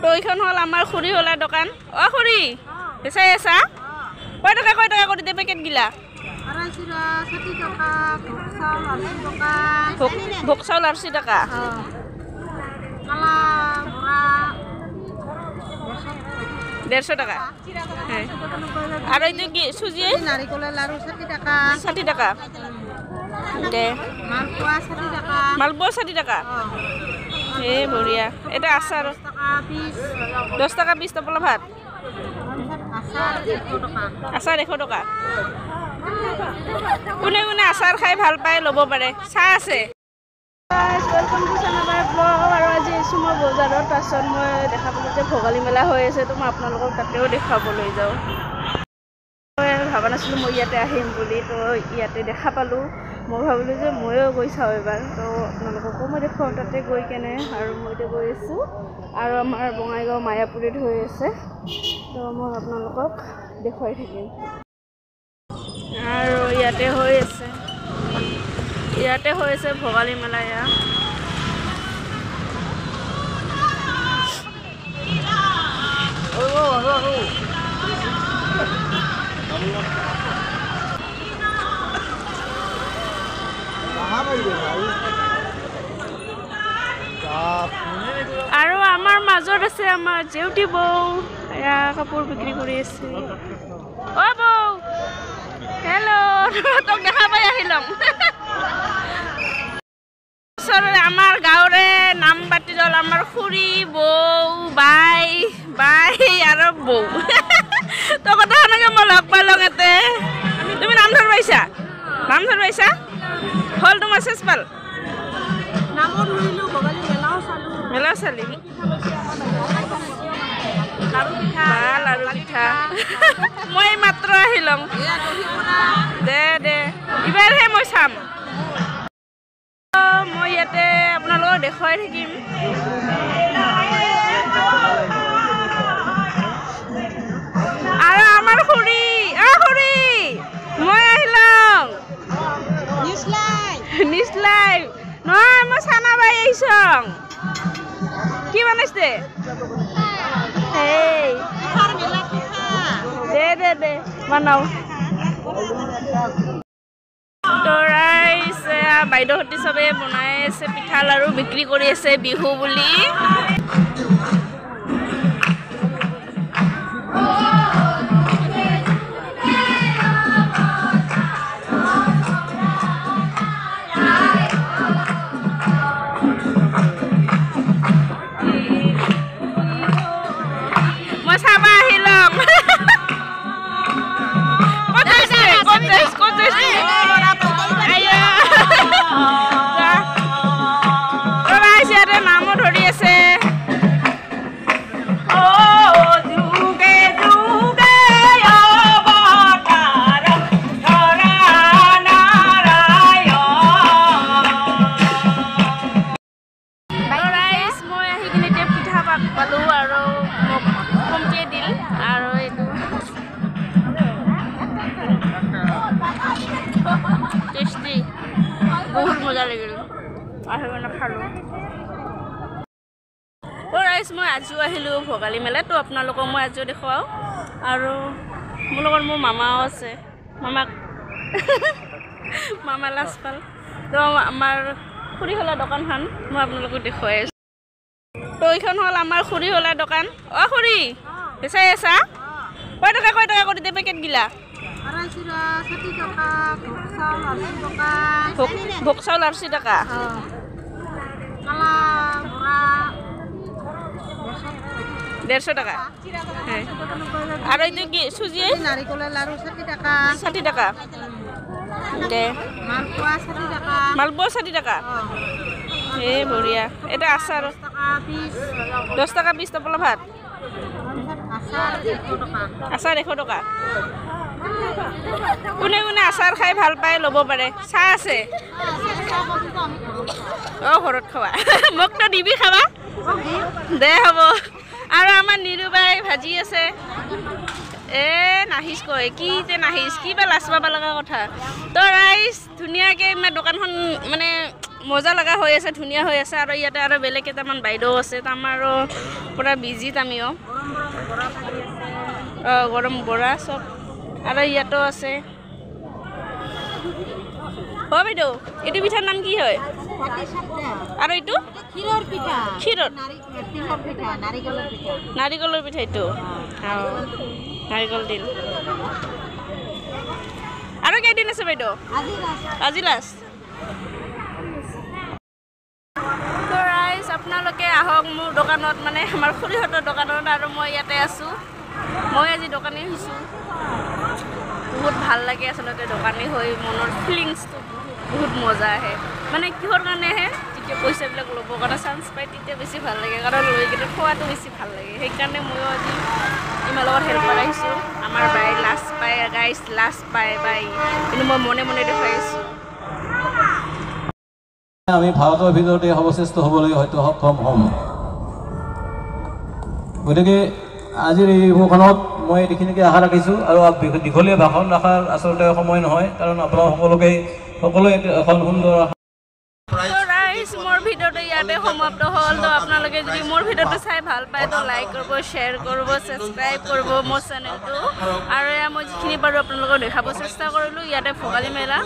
তো এইখন হল আমাৰ খুৰী হলা দোকান অ খুৰী বেচাই আছা কয় টকা কৰি দে পেকেট গিলা ভোগ চাউল 80 টাকা দেড়শ টাকা আর এই কি সুজি নারিকলের লাড়ু 60 টাকা 60 টাকা দে মালপোয়া 60 টাকা মালপোয়া 60 টাকা এ বঢ়িয়া এটা আচার 10 টাকা 20 তপলা ভাত আচার 100 টাকা কোনে কোনে আচার খাই ভাল পায় ল'ব পাৰে চাহ আছে वेलकम टू सनाबाई ब्लॉग और आज मैं बजार पाছত मैं देखा पालो जो भोगाली मेला हो तो मैं आपलोक तातेও देखाबले जाऊँ मैं भाबा नासिलो मैं इते आहिम बुली तो इते देखा पालो मैं भाविलो जो मयो गई चाওঁ एबार तो आपलोको मैं देखाওঁ ताते गई केने और मैं गई आसो और आमार बङाइगाँव मायापुरीत हो आछे तो मैं आपलोक देखुवाई থাকিম और इते हो आछे ইয়াতে হয়েছে ভোগালী মেলা ইয়া আৰু আমাৰ মাজত আছে আমাৰ জেউটি বৌ এয়া কাপোৰ বিক্ৰী কৰি আছে অ বৌ হেল্ল' তোক দেখা পাই আহিলাম আমাৰ গাঁৱৰে নাম পাতি দল আমাৰ খুৰী বৌ বাই আর বৌ তো কথা এনেকে মই লগ পালো এতে তুমি নাম ধরবাইছা হল তোমার শেষ পাল মেলাও চালি লাড়ু পিঠা মই মাত্ৰ আহিলম দে এবাৰহে মই চাম মই ইয়াতে আপোনালোকক দেখুৱাই থাকিম আৰু আমাৰ খুৰী মই আহিলং নিউজ লাইভ নহয় মই চানাবাই আহিছং কি বনাইছে দে বনাও তো রাইস বাইদেউহতি সবে বনাই আছে পিঠা লাড়ু বিক্রি কৰি আছে বিহু বুলি মই চাবা আহিলাম নামো ধৰি আছে টেস্টি বহুত মজা লাগিল আহি খালো ৰাইস মই আজিও আহিলো ভোগালী মেলা তো আপোনালোকক মই আজিও দেখুৱাও আৰু মোৰ লগত মোৰ মামাও আছে মামা লাজপাল তো আমাৰ খুৰী হলা দোকানখন মই আপোনালোকক দেখুৱাই আছো তো এইখন হল আমাৰ খুৰী হলা দোকান অ খুৰী বেচাই আছা কয় টকা কৰি দে পেকেট গিলা ভোগ চাউল 80 টাকা দেড়শ টাকা আর এই কি সুজি নারিকলের লাড়ু 60 টাকা 60 টাকা দে মালপোয়া 60 টাকা এ বঢ়িয়া এটা আচার 10 টাকা 20 তপলা ভাত আচার 100 টাকা কোনে কোনে আচার খাই ভাল পায় ল'ব পাৰে চাহ আছে অ ঘৰত খাবা মোক তো দিবি খাবা দে হ'ব আৰু আমাৰ নিৰুবাই ভাজি আছে এ নাহিস কয় কি যে নাহিস কিবা লাজ পাব লগা কথা তো ৰাইজ ধুনীয়াকৈ দোকানখন মানে মজা লগা হৈ আছে ধুনীয়া হৈ আছে আৰু ইয়াতে আৰু বেলেগ কেইটামান বাইদেউ আছে আমাৰো পুৰা বিজি আমিও গৰম বৰা চব আৰু ইয়াতো আছে বাইদেউ এইটো পিঠাৰ নাম কি হয় আৰু এইটো ক্ষীৰৰ নাৰিকলৰ পিঠা এইটো নাৰিকল দিল আৰু কেইদিন আছে বাইদেউ আজি লাষ্ট আপোনালোকে আহক মোৰ দোকানত মানে আমাৰ খুৰীহঁতৰ দোকানত আৰু মই ইয়াতে আছোঁ মই আজি দোকানী হৈছোঁ বহুত ভাল লাগে আচলতে দোকানী হৈ মনৰ ফিলিংছটো বহুত মজা আহে মানে কিহৰ কাৰণে আহে যেতিয়া পইচাবিলাক ল'বৰ কাৰণে চান্স পায় তেতিয়া বেছি ভাল লাগে কাৰণ লৈ কিনে খোৱাটো বেছি ভাল লাগে সেইকাৰণে ময়ো আজি ইমান লগত হেল্প কৰাইছোঁ আমাৰ বাই লাষ্ট পায় গাইছ লাষ্ট পায় বাই কিন্তু মই মনে মনে দেখুৱাই আছোঁ আমি ভাৰতৰ ভিতৰতে সৰ্বশ্ৰেষ্ঠ হ'বলৈ হয়তো সক্ষম হ'ম গতিকে আজিৰ এই উপখনত মই এইখিনিকে আশা ৰাখিছোঁ আৰু দীঘলীয়া ভাষণ ৰখাৰ আচলতে সময় নহয় কাৰণ আপোনালোকে সকলোৱে এখন সুন্দৰ মোৰ ভিডিঅ'টো ইয়াতে সমাপ্ত হ'ল তো আপোনালোকে যদি মোৰ ভিডিঅ'টো চাই ভাল পায় তো লাইক কৰিব শ্বেয়াৰ কৰিব ছাবস্ক্ৰাইব কৰিব মোৰ চেনেলটো আৰু মই যিখিনি পাৰোঁ আপোনালোকক দেখাব চেষ্টা কৰিলোঁ ইয়াতে ভোগালী মেলা